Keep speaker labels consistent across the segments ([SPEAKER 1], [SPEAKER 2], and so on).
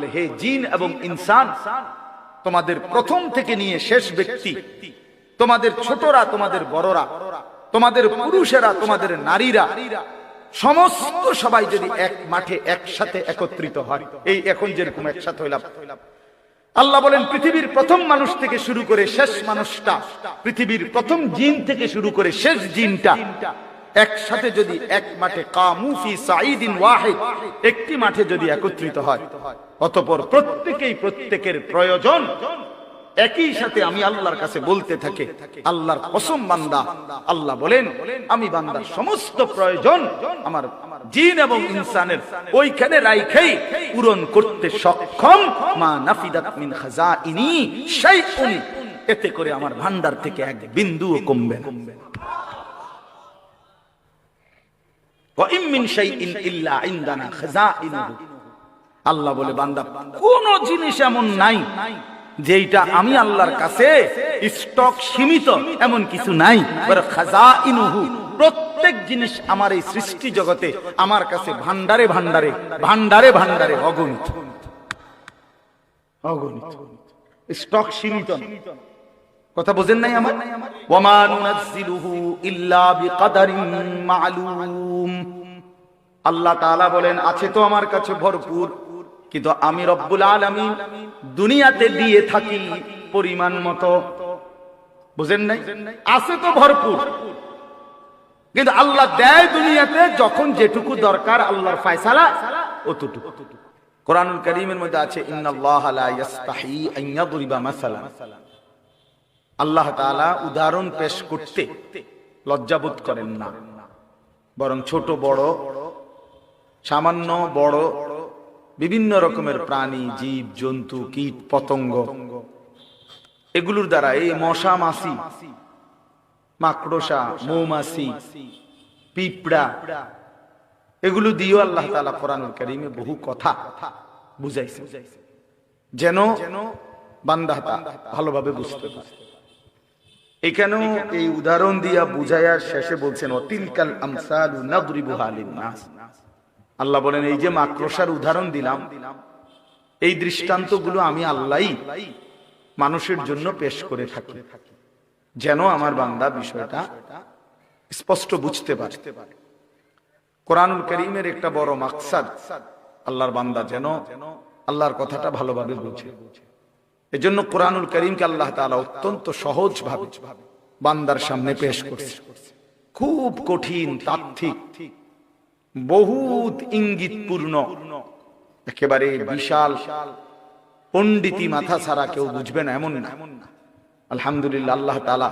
[SPEAKER 1] বলে হে জিন এবং ইনসান, তোমাদের প্রথম থেকে নিয়ে শেষ ব্যক্তি, তোমাদের ছোটরা, তোমাদের বড়রা, তোমাদের পুরুষেরা, তোমাদের নারীরা, সমস্ত সবাই যদি এক মাঠে একসাথে একত্রিত হয়, এই এখন যেরকম একসাথে হইলাম, আল্লাহ বলেন পৃথিবীর প্রথম মানুষ থেকে শুরু করে শেষ মানুষটা, পৃথিবীর প্রথম জিন থেকে শুরু করে শেষ জিনটা একসাথে যদি এক মাঠে কামু ফি সাঈদিন ওয়াহিদ, একটি মাঠে যদি একত্রিত হয়, অতঃপর প্রত্যেকেই প্রত্যেকের প্রয়োজন একই সাথে আমি আল্লাহর কাছে বলতে থাকে, আল্লাহর কসম বান্দা, আল্লাহ বলেন আমি বান্দার সমস্ত প্রয়োজন আমার জিন এবং ইনসানের ওইখানে রাইখেই পূরণ করতে সক্ষম। মা নাফিদাত মিন খাজাইনি শাইউন, এতে করে আমার ভান্ডার থেকে এক বিন্দুও কমবে না। ওয়া ইম মিন শাইইন ইল্লা ইনদানা খাজাইনুহু, আল্লাহ বলে বান্দা কোন জিনিস এমন নাই যেটা আমি আল্লাহর কাছে স্টক সীমিত, এমন কিছু নাই। খাজাইনুহু, প্রত্যেক জিনিস আমার এই সৃষ্টি জগতে আমার কাছে ভান্ডারে ভান্ডারে ভান্ডারে ভান্ডারে অগণিত, অগণিত, স্টক সীমিত। কথা বোঝেন নাই আমার? ওয়ামা নুনাজ্জিলুহু ইল্লা বিকাদারিন মা'লুম, আল্লাহ তাআলা বলেন আছে তো আমার কাছে ভরপুর, কিন্তু আমি রব্বুল আলামিন দুনিয়াতে দিয়ে থাকি পরিমাণ মতো। বুঝেন নাই? আছে তো ভরপুর, কিন্তু আল্লাহ দেয় দুনিয়াতে যখন যেটুকু দরকার, আল্লাহর ফয়সালা অতটুকু। কোরআনুল কারীমের মধ্যে আছে ইন্নাল্লাহা লা ইস্তাহি আন ইয়াদরিবা মাসালান, আল্লাহ তাআলা উদাহরণ পেশ করতে লজ্জাবোধ করেন না, বরং ছোট বড়, সামান্য বড় বিভিন্ন রকমের প্রাণী, জীব জন্তু, কীট পতঙ্গ, এগুলোর দ্বারা, এই মশা মাছি, মাকড়সা, মৌমাছি, পিঁপড়া, এগুলো দিয়েও আল্লাহ তাআলা কোরআনুল কারীমে বহু কথা বুঝাইছে, যেন বান্দা ভালোভাবে বুঝতে পারে। এখানেও এই উদাহরণ দিয়া বুঝাইয়া শেষে বলছেন ওয়াতিলকাল আমসালু নাদরিবুহা লিন-নাস, আল্লাহ বলেন এই যে মাকড়সার উদাহরণ দিলাম, এই দৃষ্টান্তগুলো আমি আল্লাহই মানুষের জন্য পেশ করে থাকি, যেন আমার বান্দা বিষয়টা স্পষ্ট বুঝতে পারে। কোরআনুল কারীমের একটা বড় মাকসাদ, আল্লাহর বান্দা যেন আল্লাহর কথাটা ভালোভাবে বুঝে। এজন্য কোরআনুল কারীমকে আল্লাহ তাআলা অত্যন্ত সহজ ভাবে বান্দার সামনে পেশ করছে। খুব কঠিন, তাত্ত্বিক, বহুত ইঙ্গিতপূর্ণ, একেবারে বিশাল পণ্ডিতি মাথা ছাড়া কেউ বুঝবে না এমন না। আলহামদুলিল্লাহ, আল্লাহ তাআলা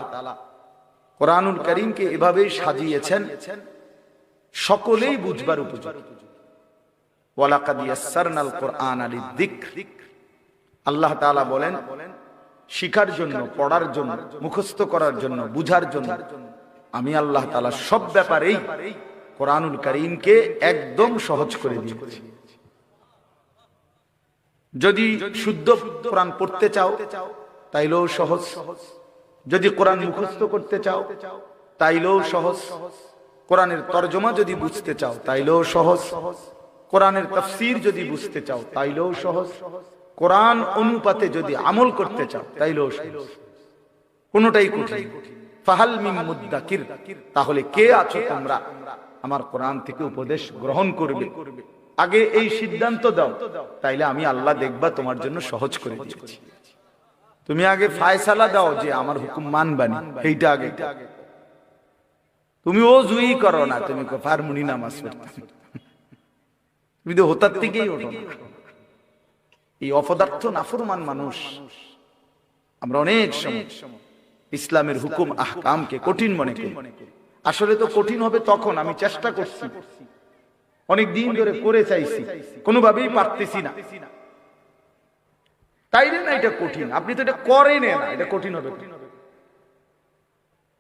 [SPEAKER 1] কোরআনুল কারীমকে এভাবে সাজিয়েছেন সকলেই বুঝবার উপযোগী। ওয়ালাকাদ ইয়াসসারনাল কুরআনা লিয-যিকর, আল্লাহ তাআলা বলেন শিখার জন্য, পড়ার জন্য, মুখস্থ করার জন্য, বুঝার জন্য আমি আল্লাহ তাআলা সব ব্যাপারেই কোরআনুল কারীমকে একদম সহজ করে দিয়েছি। যদি শুদ্ধ কোরআন পড়তে চাও তাইলেও সহজ, যদি কোরআন মুখস্থ করতে চাও তাইলেও সহজ, কোরআনের তরজমা যদি বুঝতে চাও তাইলেও সহজ, কোরআনের তাফসীর যদি বুঝতে চাও তাইলেও সহজ, কোরআন অনুপাতে যদি আমল করতে চাও তাইলেও সহজ, কোনটাই কঠিন। ফাহাল মিন মুদ্দাকির, তাহলে কে আছো তোমরা আমার কোরআন থেকে উপদেশ গ্রহণ করবে? আগে এই সিদ্ধান্ত দাও, তাইলে আমি আল্লাহ দেখবা তোমার জন্য সহজ করে দিয়েছি। তুমি আগে ফায়সালা দাও যে আমার হুকুম মানবানি, এইটা আগে। তুমি ওযুই করো না, তুমি ফারমুনি নামাজ পড়তে, তুমি তো হোতার থেকেই ওঠো না। এই অপদার্থ নাফরমান মানুষ আমরা অনেক সময় ইসলামের হুকুম আহকামকে কঠিন মনে করি। আসলে তো কঠিন হবে তখন, আমি চেষ্টা করছি, অনেক দিন ধরে করে চাইছি, কোনোভাবেই পারতেছি না, তাইলে না এটা কঠিন। আপনি তো এটা করেন না, এটা কঠিন হবে।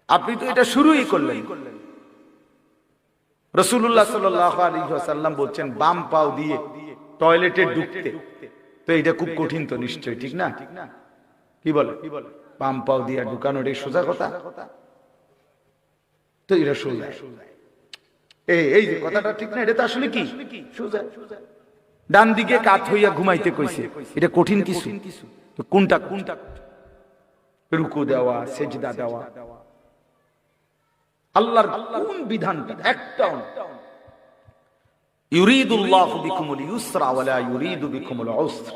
[SPEAKER 1] আপনি তো এটা শুরুই করলেন। রাসূলুল্লাহ সাল্লাল্লাহু আলাইহি ওয়াসাল্লাম বলছেন বাম পাও দিয়ে টয়লেটে ঢুকতে, তো এটা খুব কঠিন তো নিশ্চয়ই, ঠিক না? কি বলে? বাম পাও দিয়ে ঢুকানো এটা সোজা কথা? তো এটা সোজা, এই যে কথাটা ঠিক না, এটা তো আসলে কি সোজা। ডান দিকে কাত হইয়া ঘুমাইতে কইছে, এটা কঠিন কিছু? কোনটা কোনটা? রুকু দেওয়া, সেজদা দেওয়া, আল্লাহর কোন বিধানটা? একটাও না। ইউরিদুল্লাহু বিকুমুল ইউসরা ওয়া লা ইউরিদু বিকুমুল উসরা।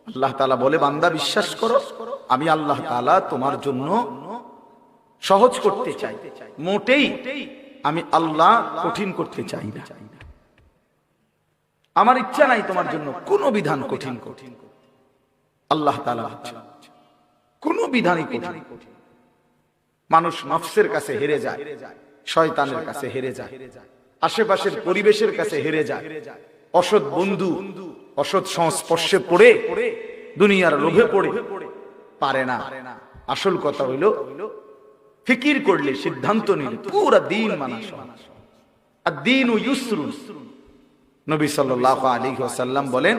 [SPEAKER 1] আল্লাহ তাআলা বলে, বান্দা বিশ্বাস করো, আমি আল্লাহ তাআলা তোমার জন্য সহজ করতে চাই, মোটেই আমি আল্লাহ কঠিন করতে চাই না। আমার ইচ্ছা নাই তোমার জন্য কোনো বিধান কঠিন কঠিন। আল্লাহ তাআলা কোন বিধানই কঠিন। মানুষ নফসের কাছে হেরে যায়, শয়তানের কাছে হেরে যায়, আশেপাশের পরিবেশের কাছে হেরে যায়, অসৎ বন্ধু, অসৎ সংস্পর্শে পড়ে, দুনিয়ার লোভে পড়ে পারে না। আসল কথা হইল ফিকির করলে, সিদ্ধান্ত নিলে পুরো দিন মানা সহজ। আদ-দীনু ইউসরুন। নবী সাল্লাল্লাহু আলাইহি ওয়াসাল্লাম বলেন,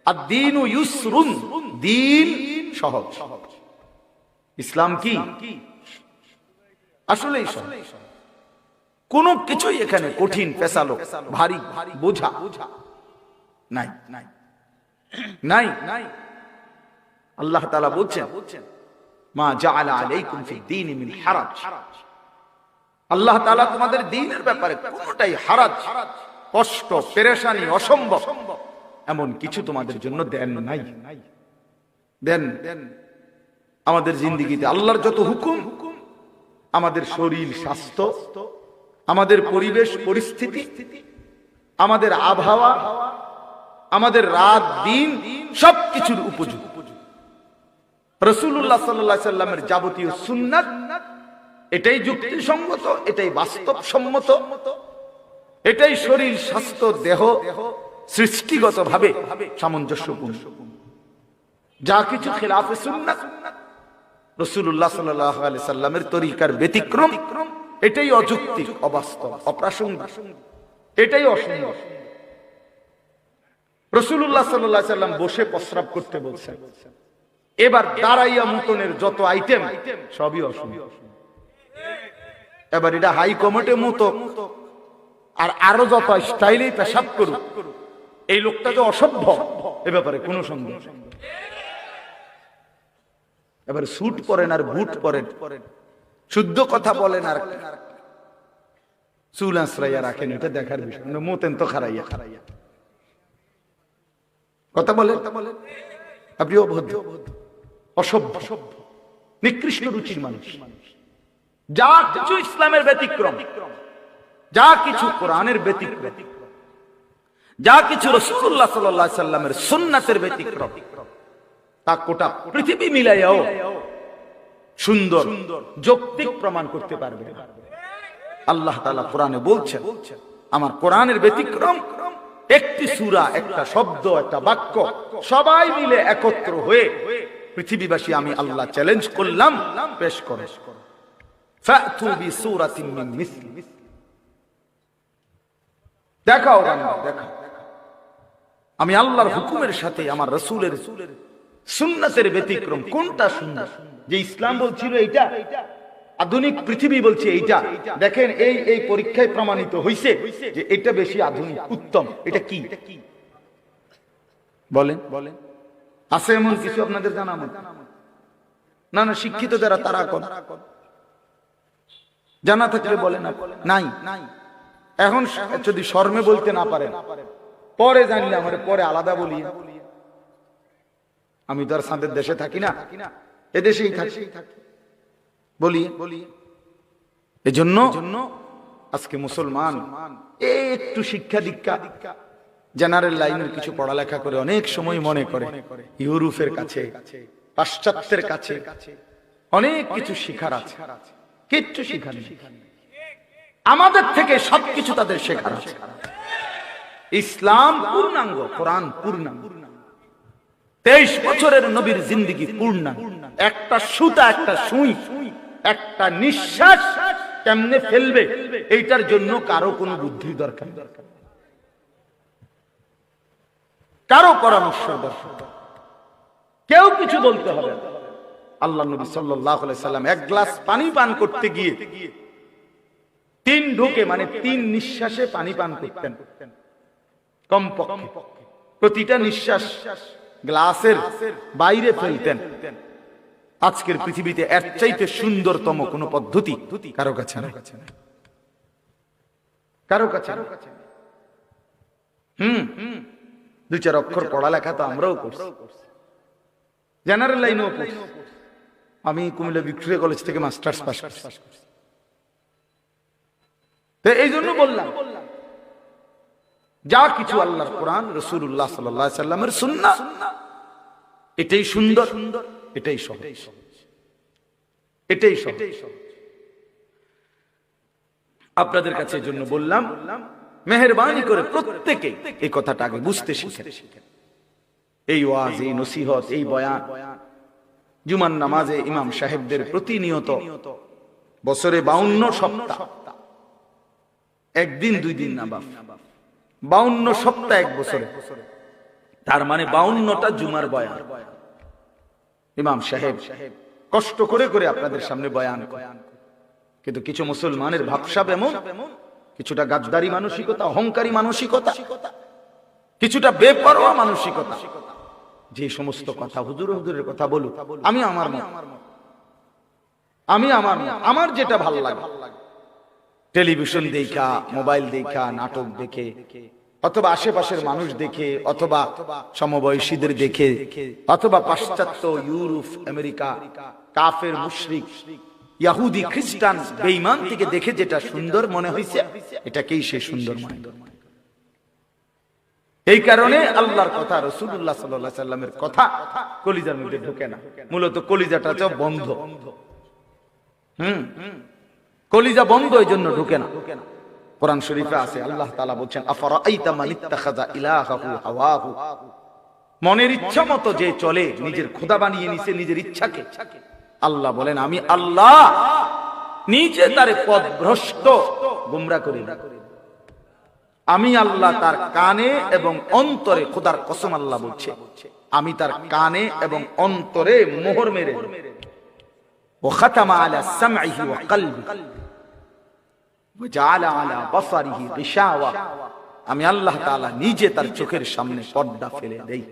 [SPEAKER 1] আদ-দীনু ইউসরুন, দিন সহজ। ইসলাম কি? আসলেই সহজ। কোন কিছুই এখানে কঠিন, পেশালো, ভারী, বোঝা নাই নাই নাই। আল্লাহ তাআলা বলছেন, মা জাআলা আলাইকুম ফিদ-দীন মিন হারাজ। আল্লাহ তাআলা তোমাদের দ্বীনের ব্যাপারে কোনটাই হারাজ, কষ্ট, পেরেশানি, অসম্ভব এমন কিছু তোমাদের জন্য দেন নাই। দেন আমাদের জিন্দেগিতে আল্লাহর যত হুকুম, আমাদের শরীর স্বাস্থ্য, আমাদের পরিবেশ পরিস্থিতি, আমাদের আবহাওয়া, আমাদের রাত দিন সবকিছুর উপযোগী। রাসূলুল্লাহ সাল্লাল্লাহু আলাইহি সাল্লামের যাবতীয় সুন্নাত, এটাই যুক্তিসঙ্গত, এটাই বাস্তবসম্মত, এটাই শরীর স্বাস্থ্য দেহ সৃষ্টিগতভাবে সামঞ্জস্যপূর্ণ। যা কিছু খিলাফে সুন্নাত, রাসূলুল্লাহ সাল্লাল্লাহু আলাইহি সাল্লামের তরিকার ব্যতিক্রম, এটাই অযৌক্তিক, অবাস্তব, অপ্রাসঙ্গিক, এটাই অসম্ভব। রাসূলুল্লাহ সাল্লাল্লাহু আলাইহি সাল্লাম বসে প্রস্রাব করতে বলছেন, এবার দাঁড়াইয়া মুতনের যত আইটেম সবই অসম্ভব। এবার এটা হাই কমিটি মতো আর আরো যত স্টাইলে পেশাব করুক, এই লোকটা যে অসভ্য এ ব্যাপারে কোনো সন্দেহ। এবার স্যুট পরেন আর বুট পরেন, শুদ্ধ কথা বলেন আর চুল আশ্রাইয়া রাখেন, এটা দেখার বিষয়। মোতেন তো খারাইয়া খারাইয়া কথা বলেন, আপনি অভদ্র, অসভ্য, নিকৃষ্ট রুচির মানুষ। যা কিছু ইসলামের ব্যতিক্রম, যা কিছু কোরআনের ব্যতিক্রম, যা কিছু রাসূলুল্লাহ সাল্লাল্লাহু আলাইহি সাল্লামের সুন্নাতের ব্যতিক্রম, তা গোটা পৃথিবী মিলাইয়াও সুন্দর যৌক্তিক প্রমাণ করতে পারবে। আল্লাহ তাআলা কোরআনে বলছেন, আমার কোরআনের ব্যতিক্রম একটি সূরা, একটা শব্দ, একটা বাক্য সবাই মিলে একত্র হয়ে পৃথিবীবাসী আমি আল্লাহ চ্যালেঞ্জ করলাম, পেশ করো, ফাতু বিসূরাতিন মিন মিসলি। দেখাও বান্দা, দেখাও আমি আল্লাহর হুকুমের সাথে আমার রাসূলের সুন্নাতের ব্যতিক্রম কোনটা সুন্দর। যে ইসলাম বলছিল এইটা, আধুনিক পৃথিবী বলছে এইটা। দেখেন এই এই পরীক্ষায় প্রমাণিত হইছে যে এটা বেশি আধুনিক, উত্তম। এটা কি বলেন? বলেন আছে এমন কিছু আপনাদের জানা? না না, শিক্ষিত যারা তারা কোন জানা থাকলে বলেন। নাই নাই। এখন যদি শর্মে বলতে না পারেন, পরে জানলে আমার পরে আলাদা বলি। আমি তো আর সাঁদের দেশে থাকি না, এদেশেই থাকি, বলি বলি। এজন্য আজকে মুসলমান একটু শিক্ষা দীক্ষা, জেনারেল লাইনের কিছু পড়ালেখা করে অনেক সময় মনে করে ইউরোপের কাছে, পাশ্চাত্যের কাছে অনেক কিছু শিখার আছে। কিচ্ছু শিখার নেই, আমাদের থেকে সবকিছু তাদের শেখার আছে। ইসলাম পূর্ণাঙ্গ, কোরআন পূর্ণাঙ্গ, 23 বছরের নবীর জিন্দেগি পূর্ণাঙ্গ। একটা সুতা, একটা সুই, একটা নিঃশ্বাস কেমনে ফেলবে এইটার জন্য কারো কোনো বুদ্ধি দরকার, কারো পরামর্শ দরকার, কেউ কিছু বলতে হবে না। আল্লাহ নবী সাল্লাল্লাহু আলাইহি সাল্লাম এক গ্লাস পানি পান করতে গিয়ে 3 ঢোকে মানে 3 নিঃশ্বাসে পানি পান করতেন কমপক্ষে। প্রতিটা নিঃশ্বাস গ্লাসের বাইরে ফেলতেন। আজকের পৃথিবীতে এর চাইতে সুন্দরতম কোন পদ্ধতি কারো কাছে না, কারো কাছে। দুই চার অক্ষর পড়ালেখা তো আমরাও করছি, জেনারেল লাইনেও করছি। আমি কুমিল্লা ভিক্টোরিয়া কলেজ থেকে মাস্টার্স পাস করছি। এই জন্য বললাম, যা কিছু আল্লাহর কোরআন, রাসূলুল্লাহ সাল্লাল্লাহু আলাইহি সাল্লামের সুন্নাহ, এটাই সুন্দর, এটাই সহজ, এটাই সহজ। আপনাদের কাছে এই জন্য বললাম, মেহেরবানি করে প্রত্যেকে এই কথাটা আগে বুঝতে শিখেন। এই ওয়াজ, এই নসিহত, এই বয়ান, জুমার নামাজে ইমাম সাহেবদের প্রতিনিয়ত বছরে 52 সপ্তাহ, একদিন দুই দিন না বাপ, 52 সপ্তাহ এক বছরে, তার মানে 52টা জুমার বয়ান ইমাম সাহেব কষ্ট করে করে আপনাদের সামনে বয়ান। কিন্তু কিছু মুসলমানের ভাবসাব এমন, কিছুটা গাদ্দারি মানসিকতা, অহংকারী মানসিকতা, কিছুটা বেপরোয়া মানসিকতা। যে সমস্ত কথা হুজুরের কথা বলুক, আমি আমার আমার যেটা ভালো লাগে, টেলিভিশন দেখা, মোবাইল দেখা, নাটক দেখে, অথবা আশেপাশের মানুষ দেখে, অথবা সমবয়সীদের দেখে, অথবা পাশ্চাত্য ইউরোপ, আমেরিকা, কাফের, মুশরিক, ইহুদি, খ্রিস্টান, বেঈমান থেকে দেখে যেটা সুন্দর মনে হয়েছে, এটাকেই সে সুন্দর মনে করে। এই কারণে আল্লাহর কথা, রাসূলুল্লাহ সাল্লাল্লাহু আলাইহি সাল্লামের কথা কলিজার মধ্যে ঢোকে না। মূলত কলিজাটা বন্ধ, কলিজা বন্ধ, এই জন্য ঢোকে না। কোরআন শরীফে আছে, আল্লাহ তাআলা বলছেন, আফারাআইতা মান ইত্তাখাযা ইলাহাহু হাওয়াহু, মনের ইচ্ছা মতো যে চলে, নিজের খোদা বানিয়ে নিছে নিজের ইচ্ছাকে। আল্লাহ বলেন, আমি আল্লাহ নিজে তারে পথভ্রষ্ট গোমরাহ করি না। আমি আল্লাহ তার কানে এবং অন্তরে, খোদার কসম আল্লাহ বলছে, আমি তার কানে এবং অন্তরে মোহর মেরে, ওয়া খাতামা আলা সামঈহি ওয়া কলবি ওয়া জাআলা আলা বাসারিহি গিশাওয়া, আমি আল্লাহ তাআলা নিজে তার চোখের সামনে পর্দা ফেলে দেই।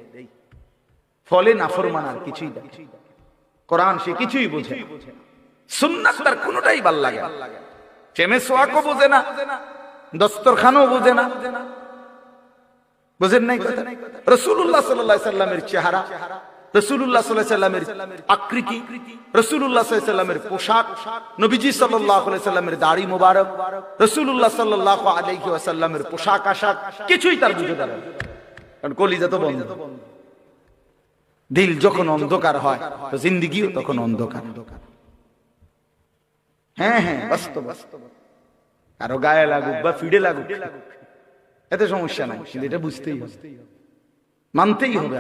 [SPEAKER 1] ফলে নাফরমান আর কিছুই দেখে, কোরআন সে কিছুই বোঝে না, সুন্নাত তার কোনটাই ভাল লাগে না, চেমে সোয়াকও বোঝে না, দস্তরখানও বোঝে না। বুঝেন নাই কথা? রাসূলুল্লাহ সাল্লাল্লাহু আলাইহি সাল্লামের চেহারা, রাসূলুল্লাহ সাল্লাল্লাহু আলাইহি সাল্লামের আকৃতি, রাসূলুল্লাহ সাল্লাল্লাহু আলাইহি সাল্লামের পোশাক, নবীজি সাল্লাল্লাহু আলাইহি সাল্লামের দাড়ি মোবারক, রাসূলুল্লাহ সাল্লাল্লাহু আলাইহি ওয়াসাল্লামের পোশাক আশাক কিছুই তার বুঝে দাঁড়ায় না, কারণ কলিজা তো বন্ধ। দিল যখন অন্ধকার হয়, তো জিন্দেগিও তখন অন্ধকার। হ্যাঁ হ্যাঁ, বাস্তব। কারো গায়ে লাগুক বা ফিডে লাগুক, এতে সমস্যা নাই, কিন্তু এটা বুঝতেই হবে, মানতেই হবে।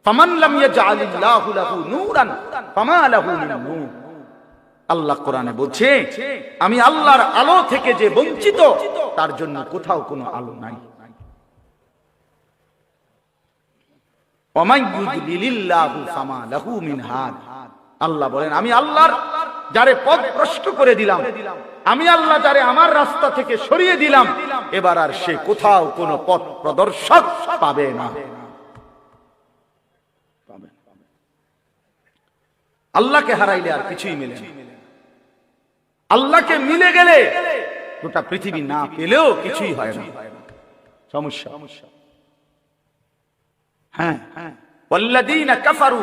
[SPEAKER 1] ফামান লাম ইয়াজআলিল্লাহু লাহু নূরান ফামা লাহু মিন নূর, আল্লাহ কোরআনে বলছে, আমি আল্লাহর আলো থেকে যে বঞ্চিত, তার জন্য কোথাও কোনো আলো নাই। ওয়া মান ইউদ্লিলিল্লাহু ফামা লাহু মিন হাদ, আল্লাহ বলেন, আমি আল্লাহর যারে পথ ভ্রষ্ট করে দিলাম, আমি আল্লাহ যারে আমার রাস্তা থেকে সরিয়ে দিলাম, এবার আর সে কোথাও কোনো পথ প্রদর্শক পাবে না। আল্লাহকে হারাইলে আর কিছুই মেলে না। আল্লাহকে মিলে গেলে গোটা পৃথিবী না পেলেও কিছুই হয় না, সমস্যা। হ্যাঁ, ওয়াল্লাযীনা কাফারু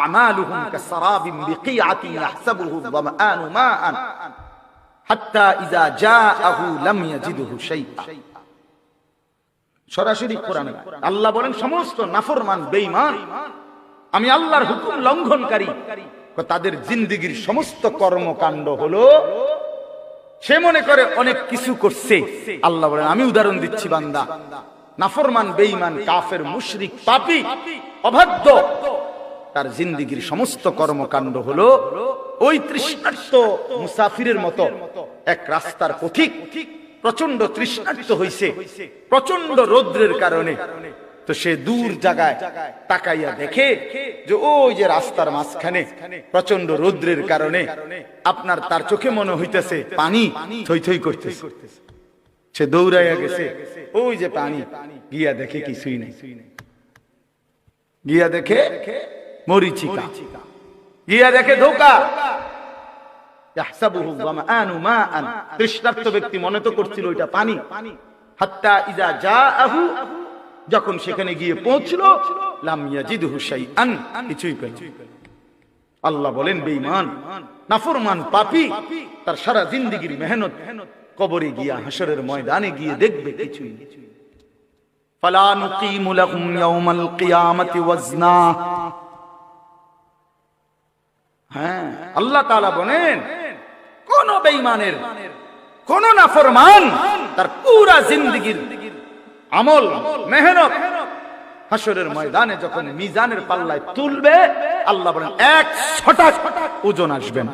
[SPEAKER 1] আ'মালুহুম কাসরাবিন বিকিআতিন ইয়াহসাবুহু আয-যামআনু মাআন হাত্তা ইযা জাআহু লাম ইয়াজিদহু শাইআ। সরাসরি কোরআনে আল্লাহ বলেন, সমস্ত নাফরমান বেঈমান, আমি আল্লাহর হুকুম লঙ্ঘনকারী, তাদের জিন্দেগীর সমস্ত কর্মকাণ্ড হলো, সে মনে করে অনেক কিছু করছে। আল্লাহ বলেন, আমি উদাহরণ দিচ্ছি বান্দা, নাফরমান, বেঈমান, কাফের, মুশরিক, পাপী, অবাধ্য, তার জিন্দেগীর সমস্ত কর্মকাণ্ড হলো ওই তৃষ্ণার্ত মুসাফিরের মতো এক রাস্তার পথিক, প্রচন্ড তৃষ্ণার্ত হইছে প্রচন্ড রৌদ্রের কারণে, তো সে দূর জায়গায় তাকাইয়া দেখে যে ওই যে রাস্তার মাঝখানে প্রচন্ড রৌদ্রের কারণে আপনার তার চোখে মনে হইতেছে পানি থই থই করতেছে। সে দৌড়াইয়া গেছে ওই যে পানি, গিয়া দেখে কিছুই নেই, গিয়া দেখে মরিচিকা, গিয়া দেখে ধোঁকা। ইয়াহসাবুহু যামআনু মাআন, তৃষ্ণার্ত ব্যক্তি মনে তো করছিল ওইটা পানি। হাত্তা ইযা জাআহু, যখন সেখানে গিয়ে পৌঁছলো, লাম ইয়াজিদহু শাইআন, কিছুই পেল না। আল্লাহ বলেন বেঈমান নাফরমান পাপী তার সারা জিন্দেগীর মেহনত কবরে গিয়া হাসরের ময়দানে গিয়ে দেখবে কিছুই নেই। ফালা নুকিমু লাহুম ইয়াওমাল কিয়ামাতি ওয়াজনা। হ্যাঁ, আল্লাহ তাআলা বলেন কোন বেঈমানের, কোন নাফরমান তার পুরা জিন্দেগীর আমল মেহনত হাসরের ময়দানে যখন মিজানের পাল্লায় তুলবে, আল্লাহ বলেন 100টা ওজন আসবে না,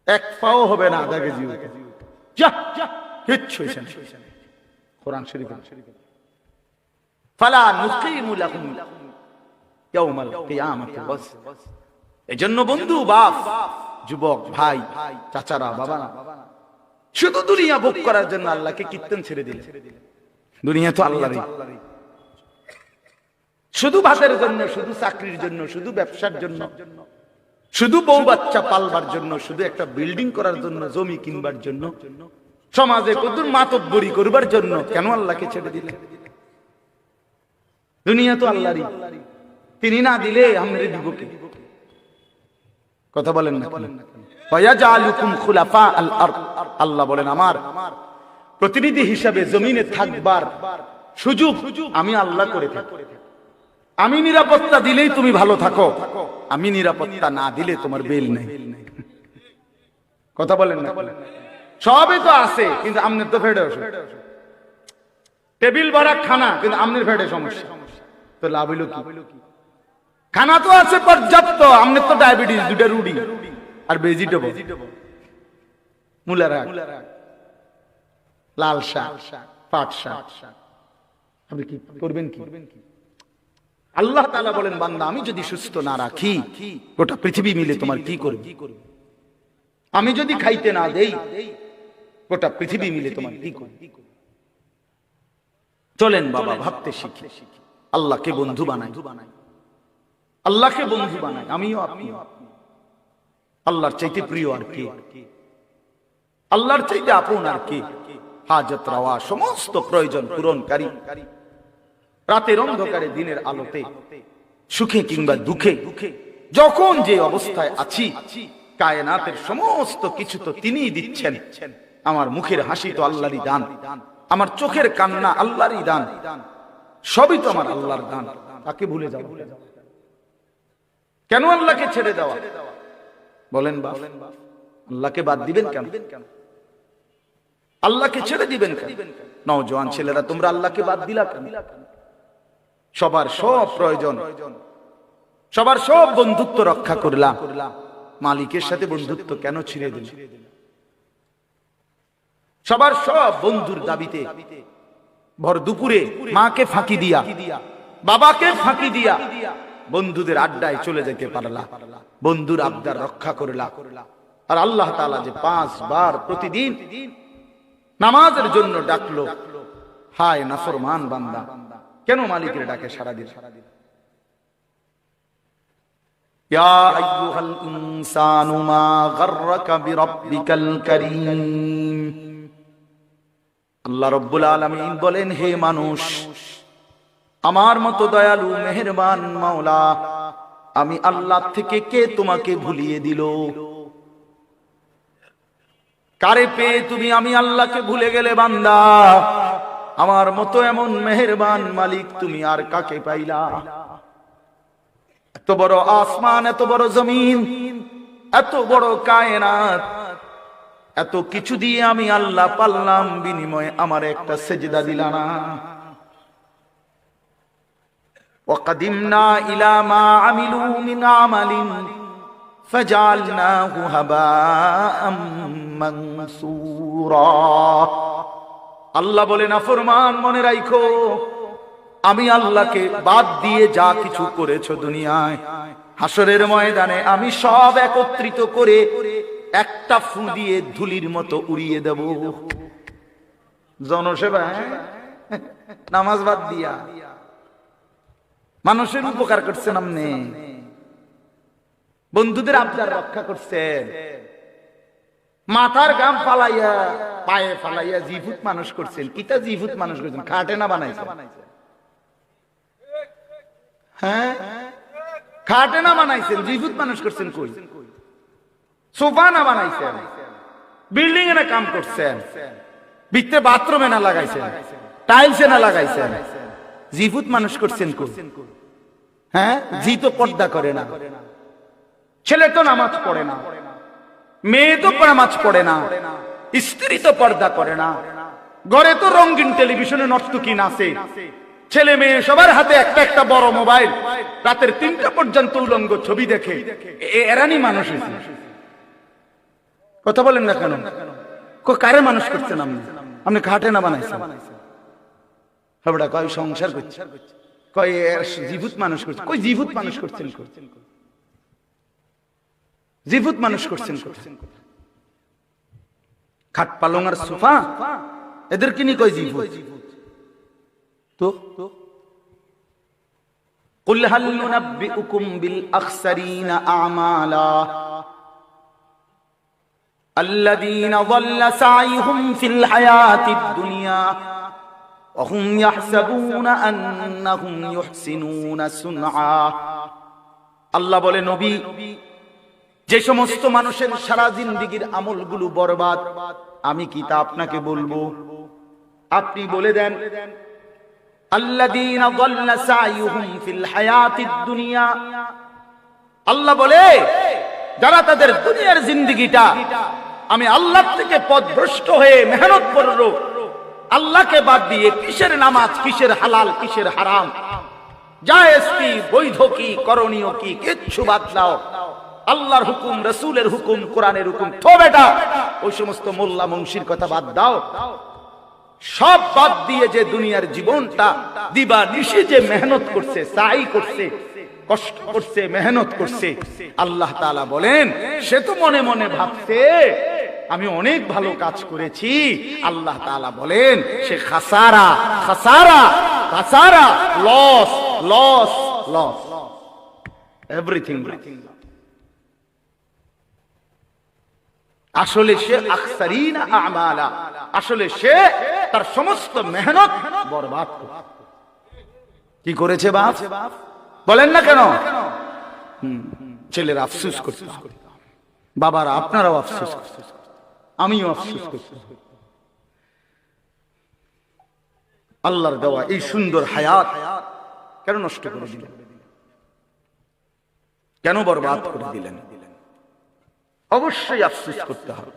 [SPEAKER 1] এক পাও হবে না আদাকে জীব, যা কিচ্ছু হইছে না। কোরআন শরীফ ফালা নুকিমু লাহুম ইয়াওমাল কিয়ামাতি ওয়াজনা। এজন্য বন্ধু, বাপ, যুবক, ভাই, চাচারা, বাবারা, শুধু দুনিয়া ভোগ করার জন্য আল্লাহকে কীর্তন ছেড়ে দিলে। দুনিয়া তো আল্লাহরই, শুধু ভাতের জন্য, শুধু চাকরির জন্য, শুধু ব্যবসার জন্য, শুধু বউ বাচ্চা পালবার জন্য, শুধু একটা বিল্ডিং করার জন্য, জমি কিনবার জন্য, সমাজে কতদূর মাতব্বরি করবার জন্য কেন আল্লাহকে ছেড়ে দিলে? দুনিয়া তো আল্লাহরই, তিনি না দিলে আমরা দিব কে? কথা বলেন না? ওয়ায়াজআলুকুম খুলাফা আল আরদ, আল্লাহ বলেন আমার প্রতিনিধি হিসাবে জমিনে থাকবার সুযোগ আমি আল্লাহ করে থাকি। আমি নিরাপত্তা দিলেই তুমি ভালো থাকো, আমি নিরাপত্তা না দিলে তোমার বেল নেই। কথা বলেন না? সবই তো আছে, কিন্তু আমনের তো ফেডে আসে, টেবিল ভরা খানা, কিন্তু আমনের ফেডে সমস্যা, তো লাভ হইল কি? খানা তো আছে পর্যাপ্ত, আমনের তো ডায়াবেটিস, দুটা রুটি আর ভেজিটেবল, মূলা শাক, লাল শাক, পাট শাক, আপনি কি করবেন? কি আল্লাহ তাআলা বলেন বান্দা আমি যদি সুস্থ না রাখি, গোটা পৃথিবী মিলে তোমার কি করবে? আমি যদি খাইতে না দেই, গোটা পৃথিবী মিলে তোমার কি করবে? চলেন বাবা ভাবতে শিখি, আল্লাহকে বন্ধু বানাই, আল্লাহকে বন্ধু বানাই। আমিও আপনিও, আল্লাহর চাইতে প্রিয় আর কে? আল্লাহর চাইতে আপন আর কে? হাজত রাওয়া, সমস্ত প্রয়োজন পূরণকারী, রাতের অন্ধকারে দিনের আলোতে, সুখে কিংবা দুঃখে, যখন যে অবস্থায় আছি, কায়নাতের সমস্ত কিছু তো তিনিই দিচ্ছেন। আমার মুখের হাসি তো আল্লাহরই দান, আমার চোখের কান্না আল্লাহরই দান, সবই তো আমার আল্লাহর দান। তাকে ভুলে যাও কেন? আল্লাহকে ছেড়ে দেওয়া? বলেন বাপ, আল্লাহকে বাদ দিবেন কেন? আল্লাহকে ছেড়ে দিবেন কেন? নওজোয়ান ছেলেরা তোমরা আল্লাহকে বাদ দিলা কেন? সবার সব প্রয়োজন, সবার সব বন্ধুত্ব রক্ষা করলাম, মালিকের সাথে বন্ধুত্ব কেন ছিঁড়ে দিল? সবার সব বন্ধুর দাবিতে ভর দুপুরে মাকে ফাঁকি দিয়া, বাবাকে ফাঁকি দিয়া বন্ধুদের আড্ডায় চলে যেতে পারলা, বন্ধুর আবদার রক্ষা করলা। আর আল্লাহ তাআলা যে 5 বার প্রতিদিন নামাজের জন্য ডাকলো, হায় নাফরমান বান্দা, কেন মালিকের ডাকে সাড়া দিল? ইয়া আইয়ুহাল ইনসানু মা গাররাকা বিরাব্বিকাল কারীম। আল্লাহ রাব্বুল আলামিন বলেন, হে মানুষ, আমার মতো দয়ালু মেহেরবান মাওলা আমি আল্লাহ থেকে কে তোমাকে ভুলিয়ে দিল? কারে পেয়ে তুমি আমি আল্লাহকে ভুলে গেলে বান্দা? আমার মতো এমন মেহেরবান মালিক তুমি আর কাকে পাইলা? এত বড় আসমান, এত বড় জমিন, এত বড় কায়নাত, এত কিছু দিয়ে আমি আল্লাহ পাল্লাম, বিনিময়ে আমার একটা সেজদা দিলা না। وقدمنا إلى ما عملوا من عمل فجعلناه هباء منثورا। আল্লাহ বলে নাফরমান মনে রাখো, আমি আল্লাহকে বাদ দিয়ে যা কিছু করেছো দুনিয়ায়, হাসরের ময়দানে আমি সব একত্রিত করে একটা ফু দিয়ে ধুলির মতো উড়িয়ে দেব। জনসেবা, নামাজ বাদ দিয়া মানুষের উপকার করছেন আপনি, বন্ধুদের আবদার রক্ষা করছেন, মাথার গাম ফালাইয়া পায়ে ফালাইয়া জিভুত মানুষ করছেন। কিতা জিভুত মানুষ করছেন? খাটে না বানাইছেন? হ্যাঁ, খাটে না বানাইছেন, জিভুত মানুষ করছেন। কই সোফা না বানাইছেন, বিল্ডিং এ না কাম করছেন, ভিতরে বাথরুমে না লাগাইছেন, টাইলসে না লাগাইছেন, জিভুত মানুষ করছেন। কই? হ্যাঁ, জি তো পর্দা করে না, ছেলে তো নামাজ পড়ে না, মেয়ে তো নামাজ পড়ে না, স্ত্রী তো পর্দা করে না, ঘরে তো রঙিন টেলিভিশনে নর্তকী নাচে, ছেলে মেয়ে সবার হাতে একটা একটা বড় মোবাইল, রাতের 3টা পর্যন্ত উলঙ্গ ছবি দেখে। এরানি মানুষ। কথা বলেন না কেন? কারে মানুষ করছেন আপনি? আপনি খাটে না বানাইছেন, হাবড়া কয় সংসার করছে, কয় জীবুত মানুষ করছে। কই জীবুত মানুষ করছেন? জীবুত মানুষ করছেন। খাট পালং আর সোফা এদের কিনি কয় জীবুত? তো কুল হাল নুনাব্বিউকুম বিল আখসারিনা আমালা الذين ضل سعيهم في الحياة الدنيا وهم يحسبون أنهم يحسنون صنعا। আল্লাহ বলে, নবী, যে সমস্ত মানুষের সারা জিন্দেগীর আমলগুলো বরবাদ, আমি কি তা আপনাকে বলবো? আপনি বলে দেন, আল্লাযীনা ضل سعيهم في الحياة الدنيا। আল্লাহ বলে, যারা তাদের দুনিয়ার জিন্দেগিটা আমি আল্লাহ থেকে পথভ্রষ্ট হয়ে মেহনত করলো, আল্লাহকে বাদ দিয়ে কিসের নামাজ, কিসের হালাল, কিসের হারাম, জায়েজ কি, বৈধ কি, করণীয় কি, কিচ্ছু বাদ দাও, আল্লাহর হুকুম, রাসূলের হুকুম, কোরআনের হুকুম, তো বেটা ওই সমস্ত মোল্লা মুন্সির কথা বাদ দাও, সব বাদ দিয়ে যে দুনিয়ার জীবনটা দিবা নিশি যে মেহনত করছে, সাই করছে, কষ্ট করছে, মেহনত করছে, আল্লাহ তাআলা বলেন, সে তো মনে মনে ভাবছে আমি অনেক ভালো কাজ করেছি। আল্লাহ তাআলা বলেন, সে খাসারা, খাসারা, খাসারা, লস, লস, লস, এভরিথিং। আসলে সে আখসারিনা আমালা, আসলে সে তার সমস্ত মেহনত বরবাদ করে। কি করেছে বাপ? বলেন না কেন? ছেলেরা আফসোস করছে, বাবারা আপনারাও আফসোস করছেন, আমিও আফসোস করছি। আল্লাহর দেওয়া এই সুন্দর হায়াত কেন নষ্ট করে দিলেন? কেন বরবাদ করে দিলেন? অবশ্যই আফসোস করতে হবে।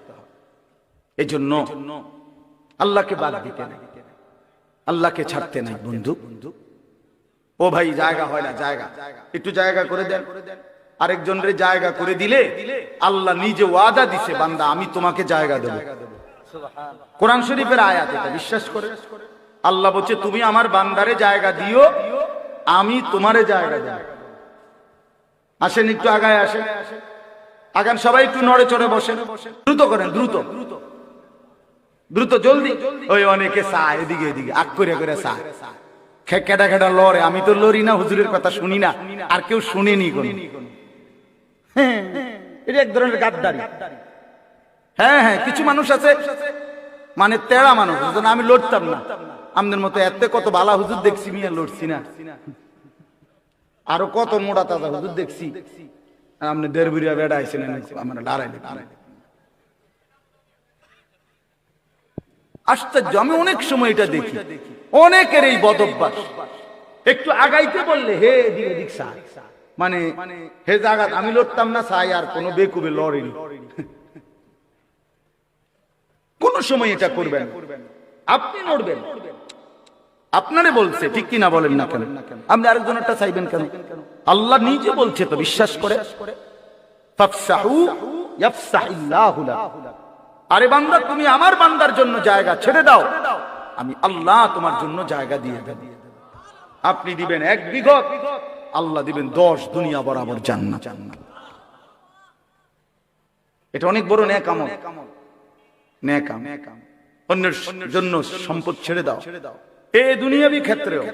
[SPEAKER 1] এই জন্য আল্লাহকে বাদ দিতে নাই, আল্লাহকে ছাড়তে নাই। বন্ধু, ও ভাই, জায়গা হয় না, জায়গা একটু জায়গা করে দেন। আরেকজনের জায়গা করে দিলে আল্লাহ নিজে ওয়াদা দিছে, বান্দা আমি তোমাকে জায়গা দেব। কোরআন শরীফের আয়াত, এটা বিশ্বাস করে আল্লাহ বলছে, তুমি আমার বান্দারে জায়গা দিও, আমি তোমারে জায়গা দেব। আসেন একটু আগায় আসেন, আগান সবাই একটু নড়ে চড়ে বসেন, দ্রুত করেন, দ্রুত দ্রুত, জলদি। ওই অনেকে চায় এদিকে এদিকে, আগ করে করে চায়, খেটা খেটা লড়ে। আমি তো লড়ি না, হুজুরের কথা শুনি না, আর কেউ শুনেনি কোন। এটা এক ধরনের গাদ্দারি। হ্যাঁ হ্যাঁ, কিছু মানুষ আছে মানে তেড়া মানুষ, আমি লড়তাম না, আমাদের মতো এত কত বালা হুজুর দেখছি, মিয়া লড়ছি না। আরো কত মোড়া তাজা হুজুর দেখছি, আপনি দেড়বুড়িয়া বেড়া আইছেন, আমার লড়াইলে। আশ্চর্য, আমি অনেক সময় এটা দেখি, অনেকের এই বদভ্যাস। একটু আগাইতে বললে হে এদিকে দিক সা, মানে হে জায়গা আমি লড়তাম না, চাই আর কোন বেকুবে লড়েনি। কোন সময় এটা করবেন, আপনি লড়বেন, আপনারে বলছে, ঠিক কিনা বলেন না কেন? আপনি আরেকজনেরটা চাইবেন কেন? আল্লাহ নিজে বলছে তো, বিশ্বাস করে, ফাফসাহু ইয়াফসাহিল্লাহু লাকুম। আরে বান্দা, তুমি আমার বান্দার জন্য জায়গা ছেড়ে দাও, আমি আল্লাহ তোমার জন্য জায়গা দিয়ে দেব। আপনি দিবেন 1 বিঘত, আল্লাহ দিবেন 10 দুনিয়া বরাবর জান্নাত। এটা অনেক বড় নেক আমল, নেক আমল। অন্যের জন্য সম্পদ ছেড়ে দাও। এ দুনিয়াবি ক্ষেত্রেও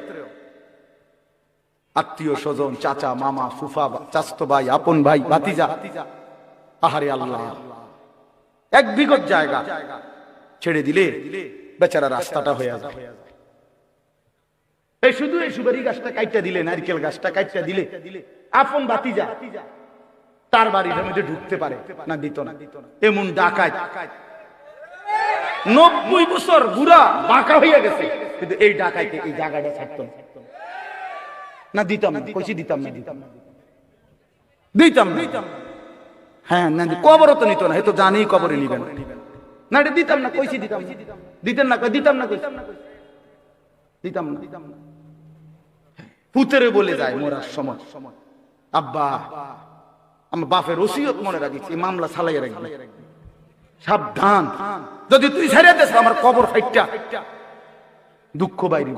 [SPEAKER 1] আত্মীয় স্বজন, চাচা, মামা, ফুফা, চাচতো ভাই, আপন ভাই, ভাতিজা, আহারে আল্লাহ, 1 বিঘত জায়গা ছেড়ে দিলে বেচারা রাস্তাটা হয়ে যায়। এই শুধু এই সুপারি গাছটা কাইটা দিলে, নারকেল গাছটা কাইটা দিলে আপন ভাতিজা তার বাড়ির মধ্যে ঢুকতে পারে না? দিত না। এমন ডাকাত 90 বছর বুড়া বাঁকা হইয়া গেছে, কিন্তু এই ডাকাইতে এই জায়গাটা ছাড়তো না। দিতাম না, কইছি দিতাম না, দিতাম না। হ্যাঁ না, কবরও তো নিত না, এ তো জানি কবরে নিবেন না। এটা দিতাম না, কইছি দিতাম না। দিতেন না, দিতাম না, দিতাম না। পুতেরে বলে যায় মরার সময়, আব্বা আমার বাপের ওসিয়ত মনে রাখিস, এই মামলা চালাইয়া রাখবি, সাবধান, যদি তুই ছেড়ে দেস আমার কবর ফাইটটা দুঃখ বাইরে,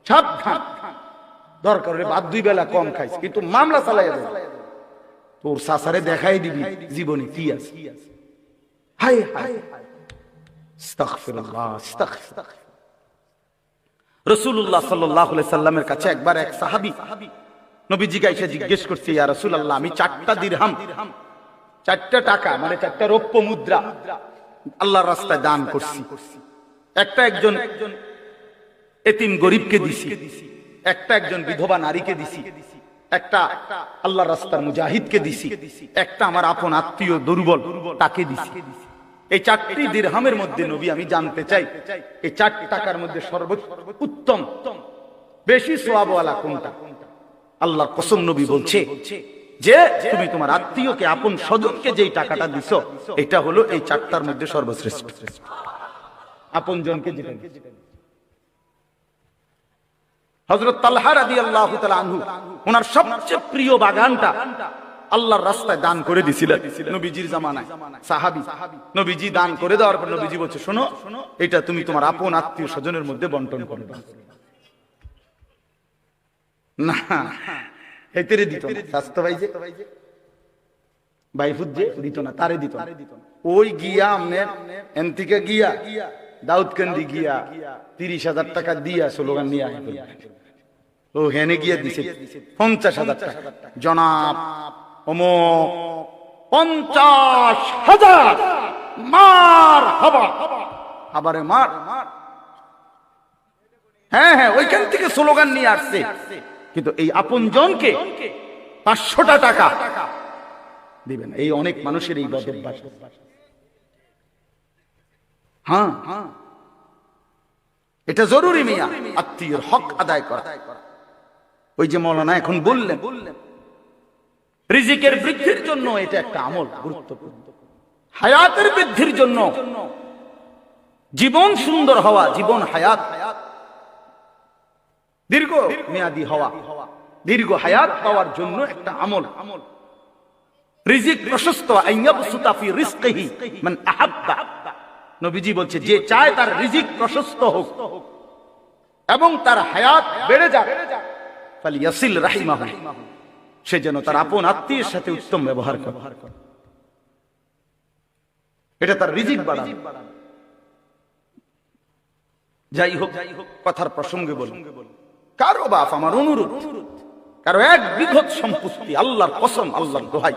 [SPEAKER 1] সাবধান। দরকার হলে ভাত 2 বেলা কম খাইস, কিন্তু মামলা চালাইয়া দে, তোর সাসারে দেখাই দিবি জীবনে কি আছে। হায় হায়, আস্তাগফিরুল্লাহ, আস্তাগফিরুল্লাহ। রাসূলুল্লাহ সাল্লাল্লাহু আলাইহি সাল্লামের কাছে একবার এক সাহাবী নবীজিকে এসে জিজ্ঞেস করছে, ইয়া রাসূলুল্লাহ, আমি 4টা দিরহাম, 4টা টাকা মানে 4টা রৌপ্য মুদ্রা আল্লাহর রাস্তায় দান করছি। একটা একজন এতিম গরিবকে দিছি, একটা একজন বিধবা নারীকে দিছি, একটা আল্লাহর রাস্তার মুজাহিদকে দিছি, একটা আমার আপন আত্মীয় দুর্বল তাকে দিছি। এই 4টি দিরহামের মধ্যে নবী আমি জানতে চাই, এই 4 টাকার মধ্যে সর্বোত্তম বেশি সওয়াবওয়ালা কোনটা? আল্লাহর কসম নবী বলছে যে তুমি তোমার আত্মীয়কে, আপন স্বজনকে যেই টাকাটা দিছো, এটা হলো এই 4টার মধ্যে সর্বশ্রেষ্ঠ। আপন জনকে যেটা হযরত তালহা রাদিয়াল্লাহু তাআলা আনহু ওনার সবচেয়ে প্রিয় বাগানটা আল্লাহর রাস্তায় দান করে দিয়েছিলেন নবীজির জামানায়। সাহাবী নবীজি দান করে দেওয়ার পর নবীজি বলছে, শোনো, এটা তুমি তোমার আপন আত্মীয় স্বজনের মধ্যে বন্টন করবে না। এতেরে দিত না, স্বাস্থ্য ভাই যে বাইফুত যে দিত না, তারে দিত না। ওই গিয়া আমনে এনতিকে গিয়া দাউদকান্দি গিয়া 30,000 টাকা দিয়া স্লোগান নিয়ে আয়, ও হেনে গিয়া দিছে 50,000 টাকা। জনাব অমুক 50,000 মার হাবা, আবারে মার। হ্যাঁ হ্যাঁ, ওইখান থেকে স্লোগান নিয়ে আসছে, কিন্তু এই আপন জনকে 500টা টাকা দিবেন। এই অনেক মানুষের এই বদভ্যাস। হ্যাঁ, এটা জরুরি মিয়া, আত্মীয়ের হক আদায় করা। ওই যে মৌলানা এখন বললেন, রিজিকের বৃদ্ধির জন্য এটা একটা আমল গুরুত্বপূর্ণ, হায়াতের বৃদ্ধির জন্য, জীবন সুন্দর হওয়া, জীবন হায়াত দীর্ঘ মেয়াদি হওয়া, দীর্ঘ হায়াত পাওয়ার জন্য একটা আমল। রিজিক প্রশস্ত, আইয়াবসুতা ফি রিজকিহি মান আহাব্বা। নবীজি বলছে, যে চায় তার রিজিক প্রশস্ত হোক এবং তার হায়াত বেড়ে যাক, ফালিয়াসিল রাহিমাহু, সে যেন তার আপন আত্মীয়ের সাথে উত্তম ব্যবহার করে। এটা তার রিজিক বাড়াবে। যাই হোক, কথার প্রসঙ্গে বলুন, কারো বাপ, আমার অনুরোধ, কারো 1 বিঘত সম্পত্তি, আল্লাহর কসম, আল্লাহর দোহাই,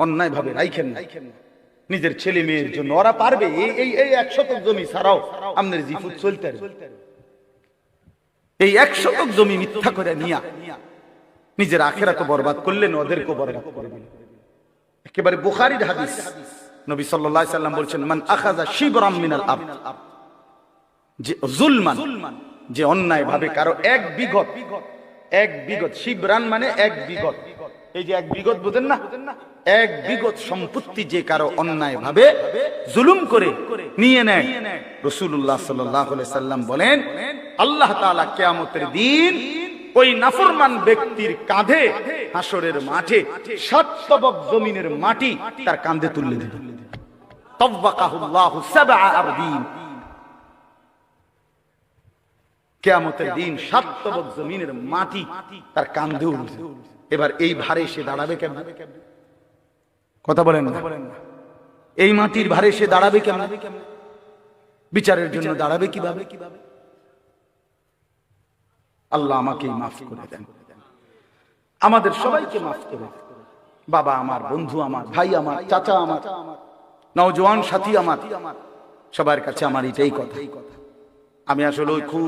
[SPEAKER 1] অন্যায় ভাবে রাইখেন না নিজের ছেলে মেয়ের জন্য। ওরা পারবে, এই 1 শতক জমি ছাড়াও আপনার জিফুত চলতে পারবে। এই 1 শতক জমি মিথ্যা করে নিয়া নিজের আখিরাত বরবাদ করলেন, ওদেরকে বরবাদ করবেন। একেবারে বুখারীর হাদিস, নবী সাল্লাল্লাহু আলাইহি সাল্লাম বলেছেন, মান আখাযা শিবরাম মিনাল আরদ, যে যুলমান, যে অন্যায় ভাবে কারো 1 বিঘত, 1 বিঘত, শিবরান মানে 1 বিঘত, এই যে 1 বিঘত বুঝেন না, 1 বিঘত সম্পত্তি যে কারো অন্যায় ভাবে জুলুম করে নিয়ে নেয়, রাসূলুল্লাহ সাল্লাল্লাহু আলাইহি সাল্লাম বলেন, আল্লাহ তাআলা কিয়ামতের দিন ওই নাফরমান ব্যক্তির কাঁধে হাসরের মাঠে 7 তবক জমিনের মাটি তার কাঁধে তুলে দিবে। তাওয়াকাহুল্লাহু 7 আরদিন, কিয়ামতের দিন 7 তবক জমিনের মাটি তার কাঁধে উঠবে। এবার এই ভারে সে দাঁড়াবে কেমন? কথা বলেন না, এই মাটির ভারে সে দাঁড়াবে কেমন? বিচারের জন্য দাঁড়াবে কিভাবে? আল্লাহ আমাকে মাফ করে দেন, আমাদের সবাইকে মাফ করে দেন। বাবা আমার, বন্ধু আমার, ভাই আমার, চাচা আমার, নওজোয়ান সাথী আমার, সবার কাছে আমার এটাই কথা। আমি আসলে খুব